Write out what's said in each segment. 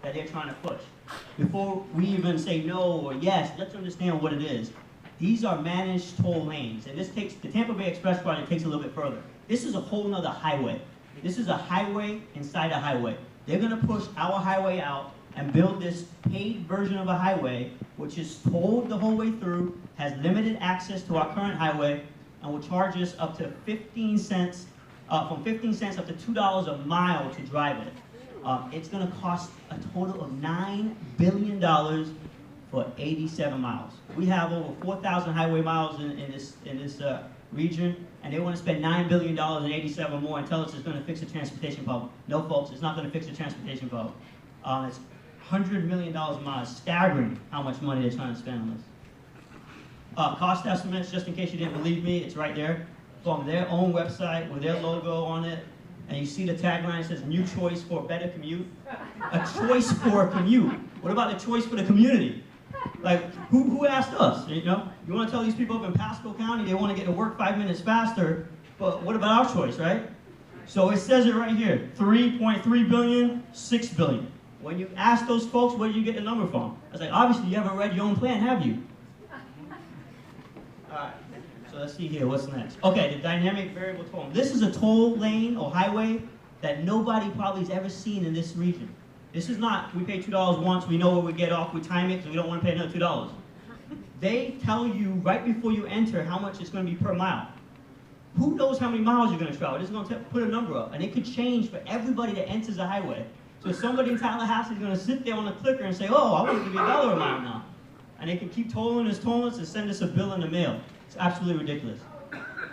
that they're trying to push. Before we even say no or yes, let's understand what it is. These are managed toll lanes, and this takes, the Tampa Bay Express project takes a little bit further. This is a whole nother highway. This is a highway inside a highway. They're gonna push our highway out and build this paid version of a highway, which is tolled the whole way through, has limited access to our current highway, and will charge us up to 15 cents, from 15 cents up to $2 a mile to drive it. It's gonna cost a total of $9 billion for 87 miles. We have over 4,000 highway miles in this region, and they want to spend $9 billion and 87 more and tell us it's going to fix the transportation problem. No, folks, it's not going to fix the transportation problem. It's $100 million a mile. It's staggering how much money they're trying to spend on this. Cost estimates, just in case you didn't believe me, it's right there from their own website with their logo on it. And you see the tagline, it says, new choice for a better commute. A choice for a commute. What about the choice for the community? Like, who asked us, you know? You want to tell these people up in Pasco County they want to get to work 5 minutes faster, but what about our choice, right? So it says it right here, 3.3 billion, 6 billion. When you ask those folks, where do you get the number from? I was like, obviously you haven't read your own plan, have you? All right, so let's see here, what's next? Okay, the dynamic variable toll. This is a toll lane or highway that nobody probably has ever seen in this region. This is not, we pay $2 once, we know where we get off, we time it, because we don't want to pay another $2. They tell you right before you enter how much it's going to be per mile. Who knows how many miles you're going to travel? It's going to put a number up, and it could change for everybody that enters the highway. So somebody in Tallahassee is going to sit there on the clicker and say, oh, I want it to be $1 a mile now. And they can keep tolling us and send us a bill in the mail. It's absolutely ridiculous.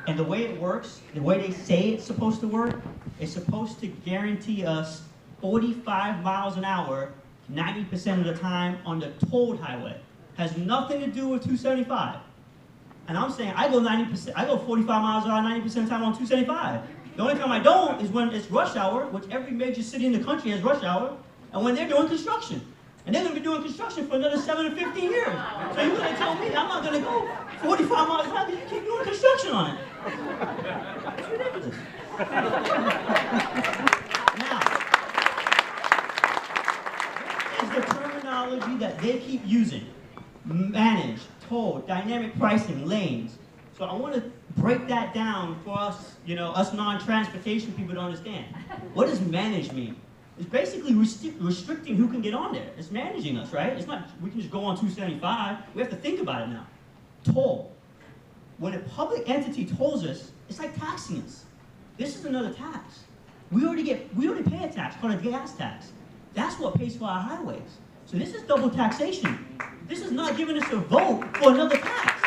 And the way it works, the way they say it's supposed to work, it's supposed to guarantee us 45 miles an hour, 90% of the time on the tolled highway. Has nothing to do with 275. And I'm saying I go 90%, I go 45 miles an hour 90% of the time on 275. The only time I don't is when it's rush hour, which every major city in the country has rush hour, and when they're doing construction. And they're going to be doing construction for another 7 to 15 years. So you're going to tell me I'm not going to go 45 miles an hour because you keep doing construction on it. It's ridiculous. The terminology that they keep using, manage, toll, dynamic pricing, lanes. So I want to break that down for us, you know, us non-transportation people to understand. What does manage mean? It's basically restricting who can get on there. It's managing us, right? It's not, we can just go on 275. We have to think about it now. Toll. When a public entity tolls us, it's like taxing us. This is another tax. We already pay a tax called a gas tax. That's what pays for our highways. So this is double taxation. This is not giving us a vote for another tax.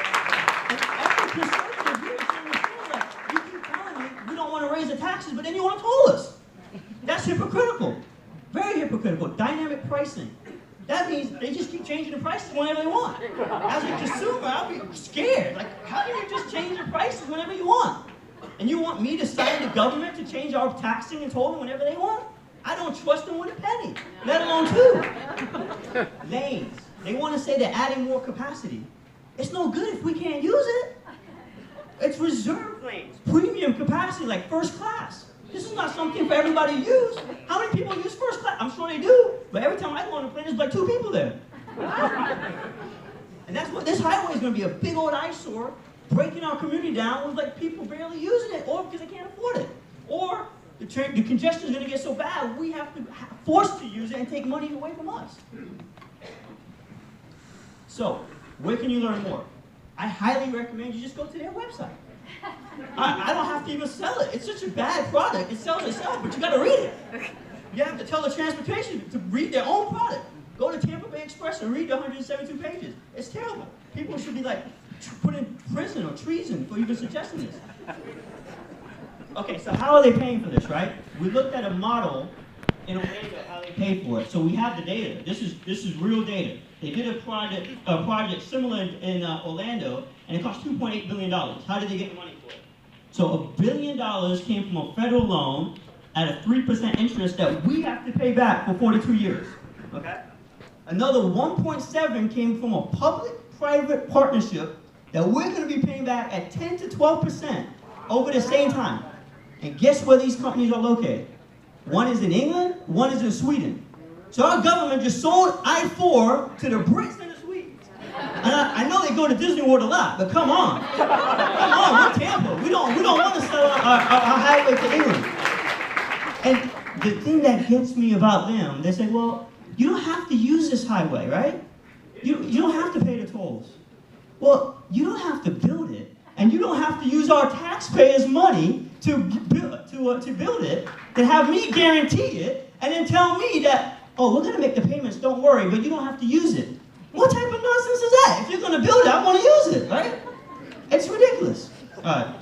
And every conservative here is saying, like, you keep telling me we don't want to raise the taxes, but then you want to toll us. That's hypocritical. Very hypocritical. Dynamic pricing. That means they just keep changing the prices whenever they want. As a consumer, I'll be scared. Like, how can you just change the prices whenever you want? And you want me to sign the government to change our taxing and tolling whenever they want? I don't trust them with a penny, let alone two. Lanes. They want to say they're adding more capacity. It's no good if we can't use it. It's reserved lanes, premium capacity, like first class. This is not something for everybody to use. How many people use first class? I'm sure they do, but every time I go on a plane, there's like 2 people there. And that's what this highway is going to be, a big old eyesore, breaking our community down with like people barely using it, or because they can't afford it, or the congestion is going to get so bad, we have to forced to use it and take money away from us. So, where can you learn more? I highly recommend you just go to their website. I don't have to even sell it. It's such a bad product. It sells itself, but you got to read it. You have to tell the transportation to read their own product. Go to Tampa Bay Express and read the 172 pages. It's terrible. People should be like put in prison or treason for even suggesting this. Okay, so how are they paying for this, right? We looked at a model in Orlando, how they paid for it. So we have the data. This is real data. They did a project similar in Orlando, and it cost $2.8 billion. How did they get the money for it? So $1 billion came from a federal loan at a 3% interest that we have to pay back for 42 years. Okay? Another 1.7 came from a public-private partnership that we're going to be paying back at 10 to 12% over the same time. And guess where these companies are located? One is in England, one is in Sweden. So our government just sold I-4 to the Brits and the Swedes. And I know they go to Disney World a lot, but come on. Come on, we're Tampa. We don't want to sell our highway to England. And the thing that gets me about them, they say, well, you don't have to use this highway, right? You don't have to pay the tolls. Well, you don't have to build it, and you don't have to use our taxpayers' money to build it, to have me guarantee it, and then tell me that, oh, we're going to make the payments, don't worry, but you don't have to use it. What type of nonsense is that? If you're going to build it, I want to use it, right? It's ridiculous. All right,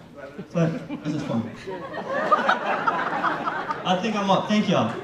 so, this is fun. I think I'm up. Thank y'all.